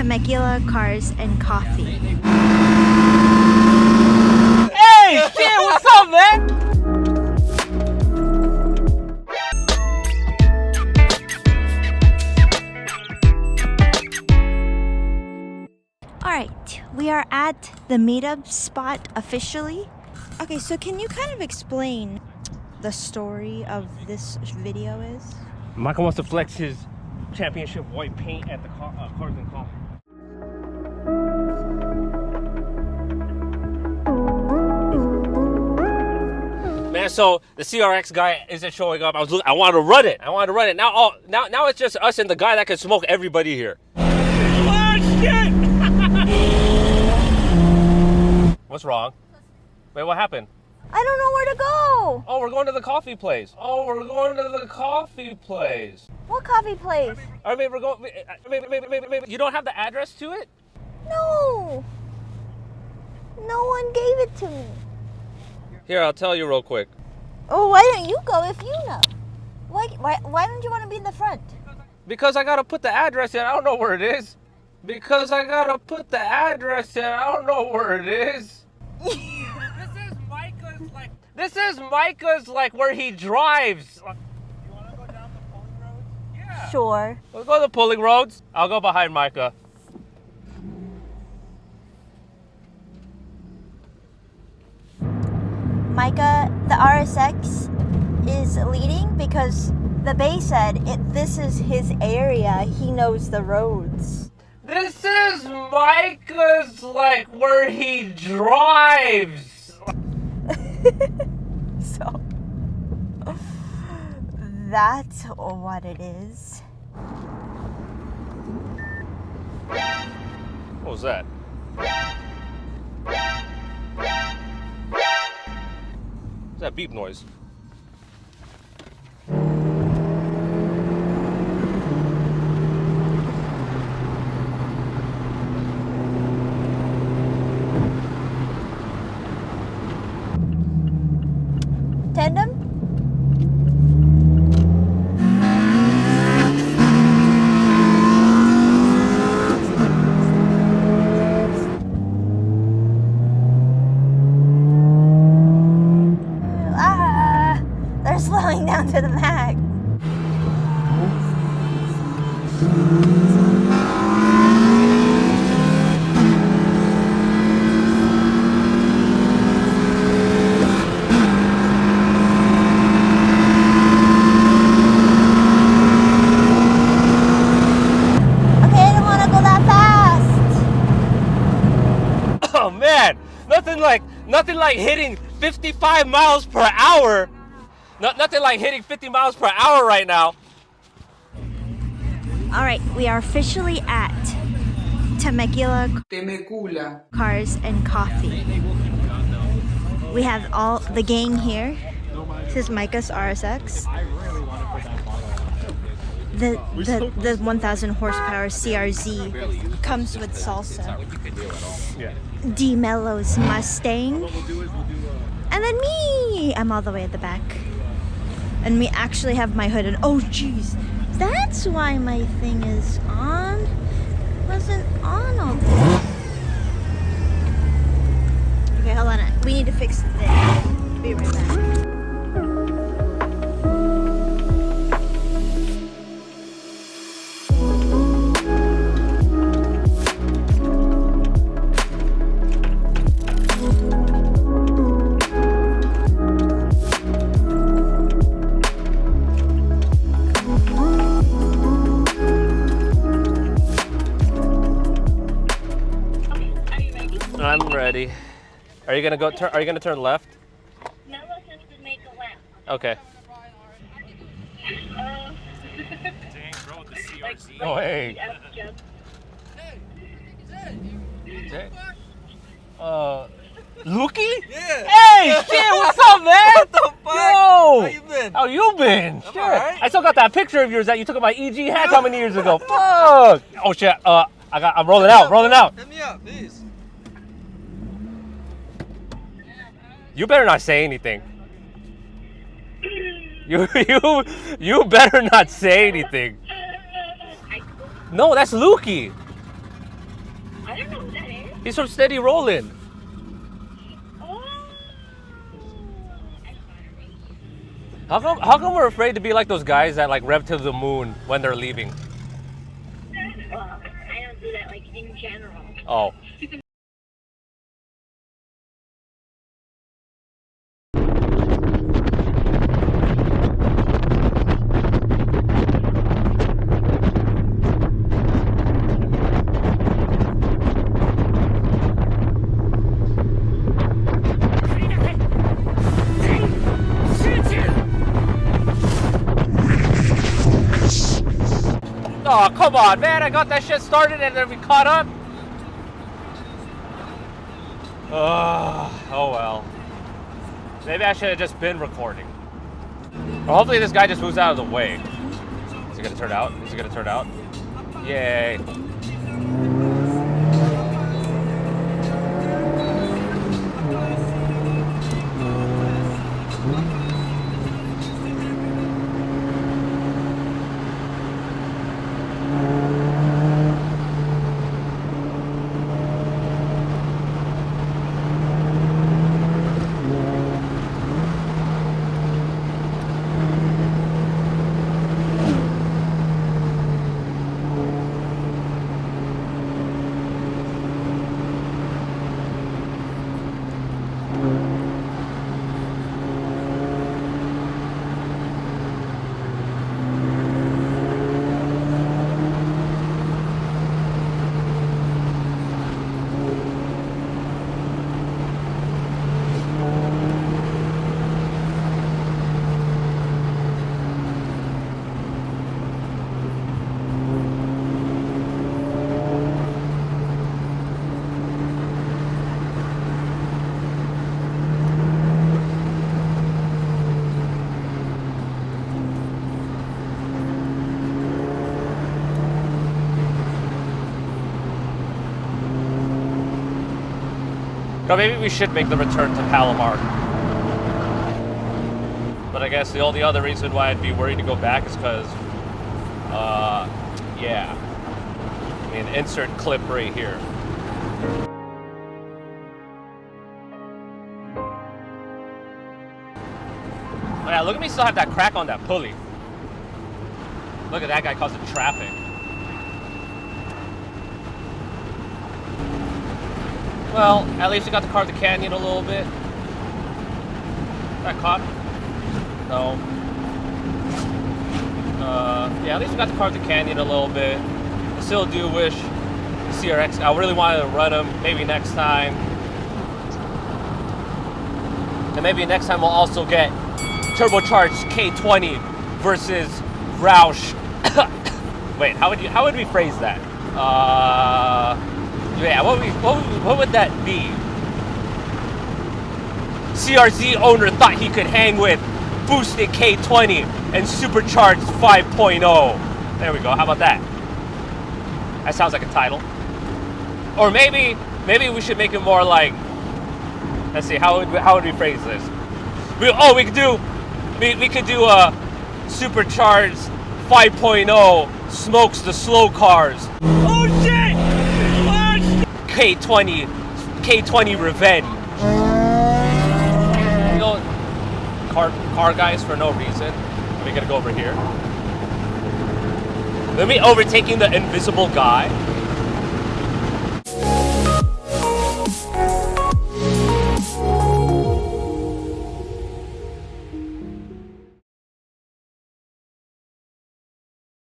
Temecula Cars and Coffee. Hey, shit, what's up, man? Alright, we are at the meetup spot officially. Okay, so can you kind of explain the story of this video is? Michael wants to flex his championship white paint at the Cars and Coffee. Man, so the CRX guy isn't showing up. I wanted to run it. Now it's just us and the guy that can smoke everybody here. Oh shit! What's wrong? Wait, what happened? I don't know where to go. Oh, we're going to the coffee place. What coffee place? I mean, we're going. You don't have the address to it? No. No one gave it to me. Here, I'll tell you real quick. Oh, why don't you go if you know? Why don't you want to be in the front? Because I gotta put the address in. I don't know where it is. This is Micah's like where he drives. You wanna go down the pulling roads? Yeah. Sure. We'll go to the pulling roads. I'll go behind Micah. Micah, the RSX is leading because the Bay said this is his area. He knows the roads. This is Micah's like where he drives. So that's what it is. What was that? What's that beep noise? Tandem? They're slowing down to the max. Oh man, nothing like hitting 55 miles per hour. Nothing like hitting 50 miles per hour right now. All right, we are officially at Temecula Cars and Coffee. We have all the gang here. This is Micah's RSX. The 1000 horsepower CRZ comes with salsa. D Mello's Mustang. And then me! I'm all the way at the back. And we actually have my hood on. Oh jeez. That's why my thing is on. Wasn't on all day. Okay, hold on. We need to fix this. Be right back. I'm ready. Are you gonna go? Are you gonna turn left? No, let's just make a left. Okay. Dang, bro, the CRZ. Oh hey. Hey. Lukey? Yeah. Hey, shit, what's up, man? What the fuck? Yo. How you been? How you been? Shit. alright. I still got that picture of yours that you took at my EG hat how many years ago? Fuck. Oh shit. I'm rolling out. Hit me up, please. You better not say anything. You better not say anything. No, that's Lukey. He's from Steady Rollin'. Oh. How come we're afraid to be like those guys that like rev to the moon when they're leaving? Well, I don't do that like in general. Oh. Oh, come on, man. I got that shit started and then we caught up. Oh well. Maybe I should have just been recording. Or hopefully this guy just moves out of the way. Is he gonna turn out? Is he gonna turn out? Yay. No, maybe we should make the return to Palomar. But I guess the only other reason why I'd be worried to go back is because, yeah. I mean, insert clip right here. Oh yeah, look at me still have that crack on that pulley. Look at that guy causing traffic. Well, at least we got to carve the canyon a little bit. Got caught? No. Yeah, at least we got to carve the canyon a little bit. I still do wish the CRX, I really wanted to run them, maybe next time. And maybe next time we'll also get turbocharged K20 versus Roush. Wait, how would we phrase that? Yeah, what would that be? CRZ owner thought he could hang with boosted K20 and supercharged 5.0. There we go. How about that? That sounds like a title. Or maybe we should make it more like. Let's see. How would we phrase this? We could do a supercharged 5.0 smokes the slow cars. Oh shit! K20 revenge. You know, car guys for no reason. We're gonna go over here. Let me overtaking the invisible guy.